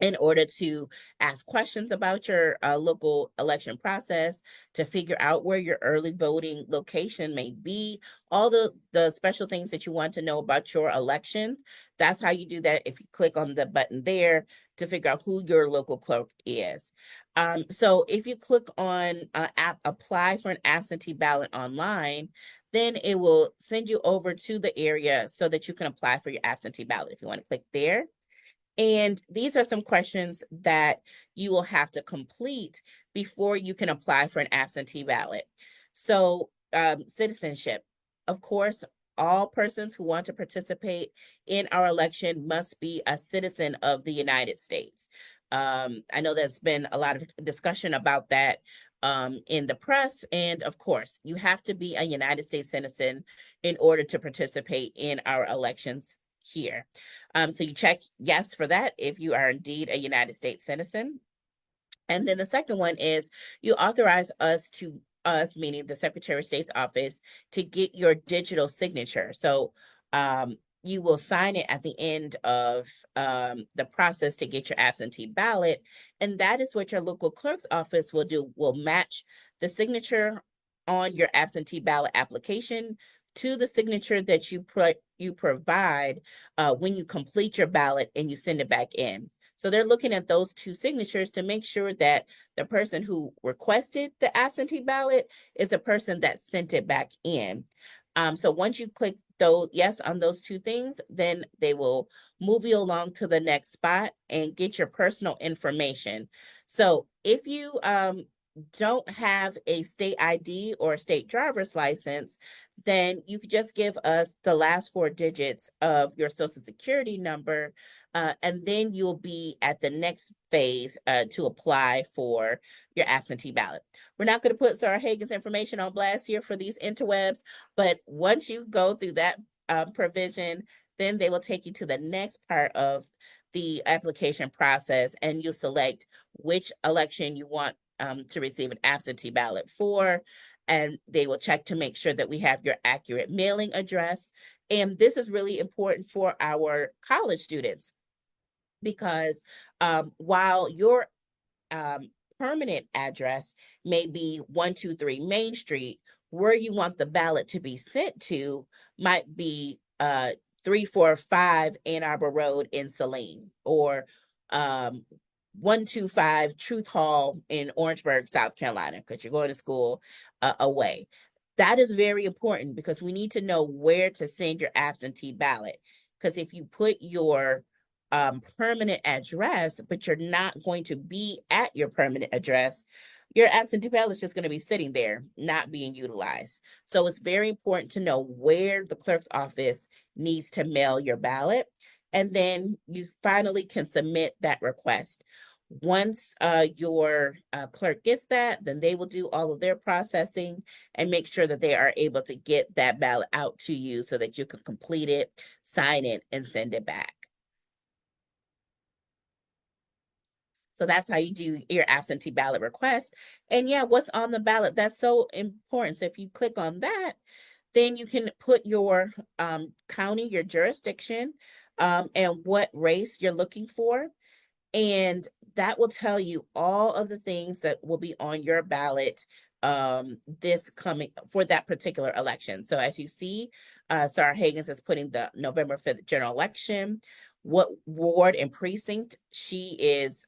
Speaker 3: in order to ask questions about your local election process, to figure out where your early voting location may be, all the special things that you want to know about your elections. That's how you do that if you click on the button there to figure out who your local clerk is. So if you click on apply for an absentee ballot online, then it will send you over to the area so that you can apply for your absentee ballot if you want to click there. And these are some questions that you will have to complete before you can apply for an absentee ballot. So citizenship, of course, all persons who want to participate in our election must be a citizen of the United States. I know there's been a lot of discussion about that in the press. And of course, you have to be a United States citizen in order to participate in our elections here. So you check yes for that if you are indeed a United States citizen. And then the second one is you authorize us, meaning the Secretary of State's office, to get your digital signature. So you will sign it at the end of the process to get your absentee ballot. And that is what your local clerk's office will do, will match the signature on your absentee ballot application to the signature that you provide when you complete your ballot and you send it back in. So they're looking at those two signatures to make sure that the person who requested the absentee ballot is the person that sent it back in. So once you click yes on those two things, then they will move you along to the next spot and get your personal information. So if you don't have a state ID or a state driver's license, then you could just give us the last 4 digits of your social security number, and then you'll be at the next phase to apply for your absentee ballot. We're not going to put Sarah Hagan's information on blast here for these interwebs, but once you go through that provision, then they will take you to the next part of the application process, and you'll select which election you want to receive an absentee ballot for. And they will check to make sure that we have your accurate mailing address. And this is really important for our college students because while your permanent address may be 123 Main Street, where you want the ballot to be sent to might be 345 Ann Arbor Road in Saline, or 125 Truth Hall in Orangeburg, South Carolina, because you're going to school away. That is very important because we need to know where to send your absentee ballot. Because if you put your permanent address, but you're not going to be at your permanent address, your absentee ballot is just going to be sitting there, not being utilized. So it's very important to know where the clerk's office needs to mail your ballot. And then you finally can submit that request. Once your clerk gets that, then they will do all of their processing and make sure that they are able to get that ballot out to you so that you can complete it, sign it, and send it back. So that's how you do your absentee ballot request. And yeah, what's on the ballot? That's so important. So if you click on that, then you can put your county, your jurisdiction, and what race you're looking for. And that will tell you all of the things that will be on your ballot this coming for that particular election. So as you see, Sarah Hagan's is putting the November 5th general election, what ward and precinct she is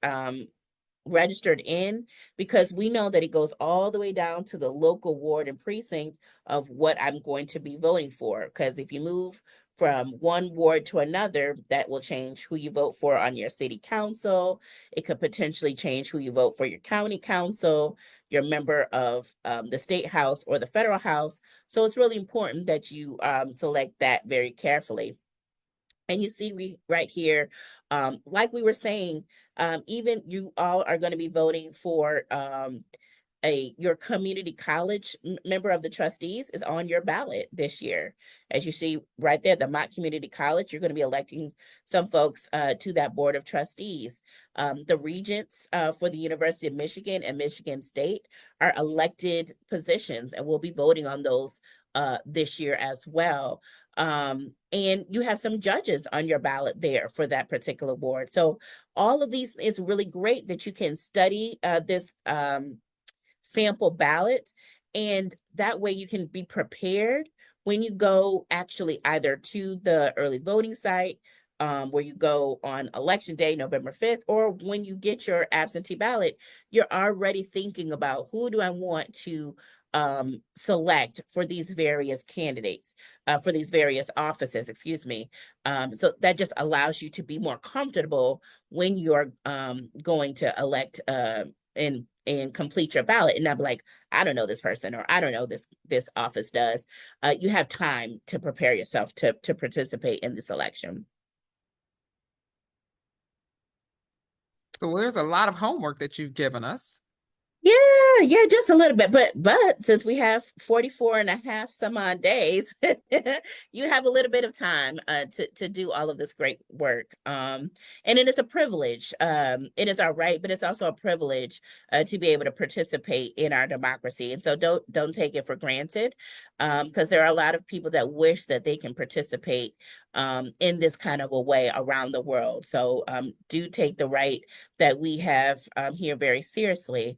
Speaker 3: registered in, because we know that it goes all the way down to the local ward and precinct of what I'm going to be voting for. Because if you move from one ward to another, that will change who you vote for on your city council. It could potentially change who you vote for your county council, your member of the state house or the federal house. So it's really important that you select that very carefully. And you see right here, like we were saying, even you all are going to be voting for your community college member of the trustees is on your ballot this year. As you see right there, the Mott Community College, you're going to be electing some folks to that board of trustees. The regents for the University of Michigan and Michigan State are elected positions, and we'll be voting on those this year as well. And you have some judges on your ballot there for that particular board. So all of these is really great that you can study this sample ballot, and that way you can be prepared when you go actually either to the early voting site where you go on election day, November 5th, or when you get your absentee ballot, you're already thinking about who do I want to select for these various candidates, for these various offices, excuse me. So that just allows you to be more comfortable when you're going to elect and complete your ballot and not be like, I don't know this person, or I don't know this office does. You have time to prepare yourself to participate in this election.
Speaker 1: So there's a lot of homework that you've given us.
Speaker 3: Yeah, just a little bit. But since we have 44 and a half some odd days, you have a little bit of time to do all of this great work. And it is a privilege. It is our right, but it's also a privilege to be able to participate in our democracy. And so don't take it for granted, because there are a lot of people that wish that they can participate in this kind of a way around the world. So do take the right that we have here very seriously.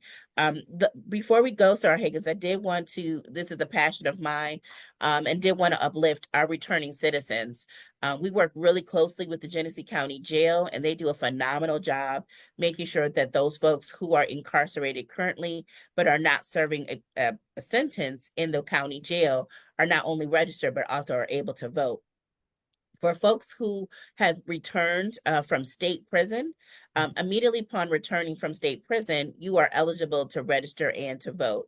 Speaker 3: Before we go, Sarah Higgins, I did want to, this is a passion of mine, and did want to uplift our returning citizens. We work really closely with the Genesee County Jail, and they do a phenomenal job making sure that those folks who are incarcerated currently, but are not serving a sentence in the county jail, are not only registered, but also are able to vote. For folks who have returned from state prison, immediately upon returning from state prison, you are eligible to register and to vote.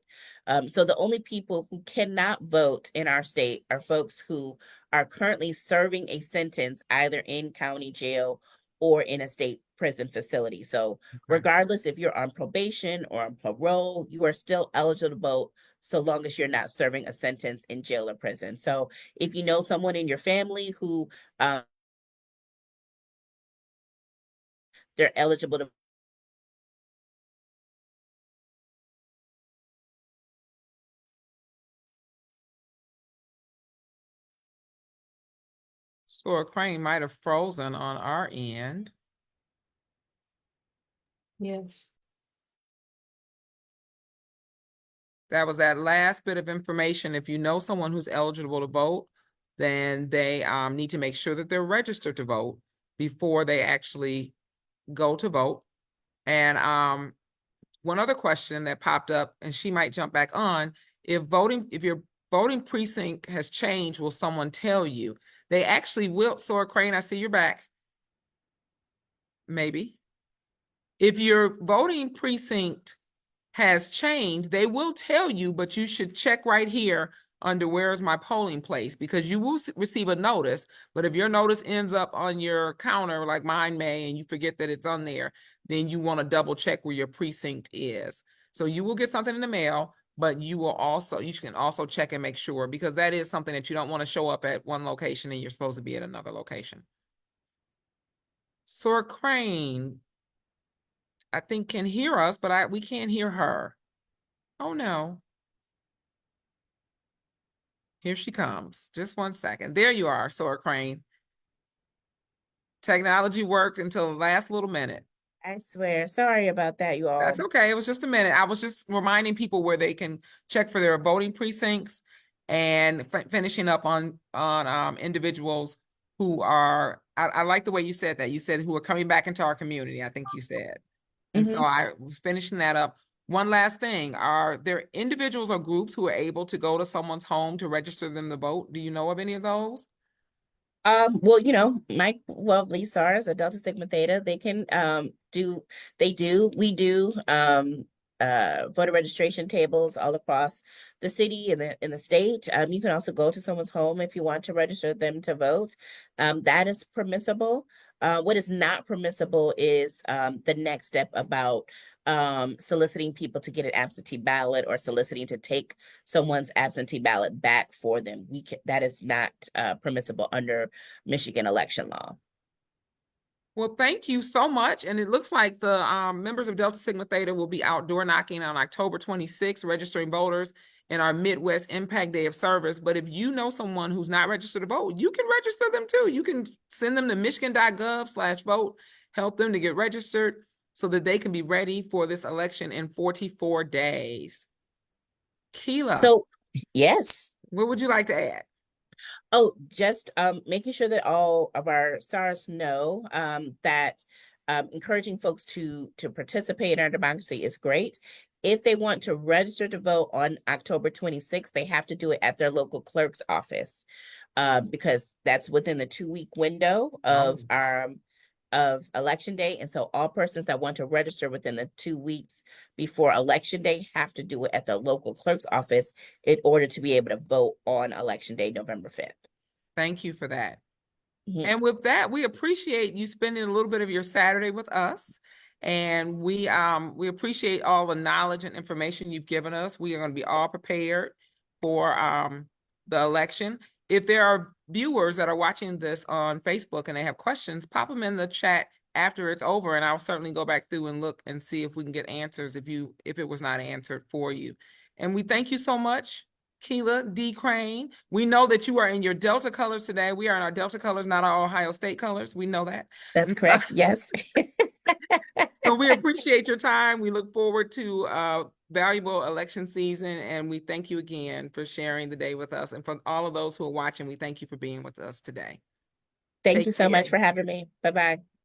Speaker 3: So the only people who cannot vote in our state are folks who are currently serving a sentence either in county jail or in a state prison facility. So
Speaker 1: Okay.
Speaker 3: regardless if you're on probation or on parole, you are still eligible to vote so long as you're not serving a sentence in jail or prison. So if you know someone in your family who um, they're eligible to.
Speaker 1: So Craine might have frozen on our end.
Speaker 2: Yes.
Speaker 1: That was that last bit of information. If you know someone who's eligible to vote, then they need to make sure that they're registered to vote before they actually go to vote. And one other question that popped up, and she might jump back on, if your voting precinct has changed, will someone tell you? They actually will. Sora Craine, I see you're back. Maybe. If your voting precinct has changed, they will tell you, but you should check right here under where's my polling place, because you will receive a notice. But if your notice ends up on your counter like mine may, and you forget that it's on there, then you want to double check where your precinct is. So you will get something in the mail, but you can also check and make sure, because that is something that you don't want to show up at one location and you're supposed to be at another location. Sora Craine, I think, can hear us, but we can't hear her. Oh no. Here she comes. Just one second. There you are, Sora Craine. Technology worked until the last little minute.
Speaker 3: I swear, sorry about that, you all.
Speaker 1: That's okay. It was just a minute. I was just reminding people where they can check for their voting precincts, and finishing up on individuals who are. I like the way you said that. You said who are coming back into our community, I think you said. And so I was finishing that up. One last thing, are there individuals or groups who are able to go to someone's home to register them to vote? Do you know of any of those?
Speaker 3: Well, Mike, well, LSARS, a Delta Sigma Theta, they can we do voter registration tables all across the city and the state. You can also go to someone's home if you want to register them to vote. That is permissible. What is not permissible is the next step about soliciting people to get an absentee ballot or soliciting to take someone's absentee ballot back for them. That is not permissible under Michigan election law.
Speaker 1: Well, thank you so much. And it looks like the members of Delta Sigma Theta will be outdoor knocking on October 26th, registering voters in our Midwest Impact Day of Service. But if you know someone who's not registered to vote, you can register them too. You can send them to michigan.gov/vote, help them to get registered so that they can be ready for this election in 44 days. Khyla,
Speaker 3: So, yes.
Speaker 1: what would you like to add?
Speaker 3: Oh, just making sure that all of our SARS know that encouraging folks to participate in our democracy is great. If they want to register to vote on October 26th, they have to do it at their local clerk's office because that's within the 2-week window of election day. And so all persons that want to register within the 2 weeks before election day have to do it at the local clerk's office in order to be able to vote on election day, November 5th.
Speaker 1: Thank you for that. And with that, we appreciate you spending a little bit of your Saturday with us. And we appreciate all the knowledge and information you've given us. We are going to be all prepared for the election. If there are viewers that are watching this on Facebook and they have questions, pop them in the chat after it's over, and I'll certainly go back through and look and see if we can get answers if it was not answered for you. And we thank you so much, Khyla D. Craine. We know that you are in your Delta colors today. We are in our Delta colors, not our Ohio State colors. We know that.
Speaker 3: That's correct. Yes.
Speaker 1: So we appreciate your time. We look forward to valuable election season, and we thank you again for sharing the day with us. And for all of those who are watching, we thank you for being with us today.
Speaker 3: Thank
Speaker 1: Take
Speaker 3: you so much
Speaker 1: care.
Speaker 3: for having me. Bye-bye.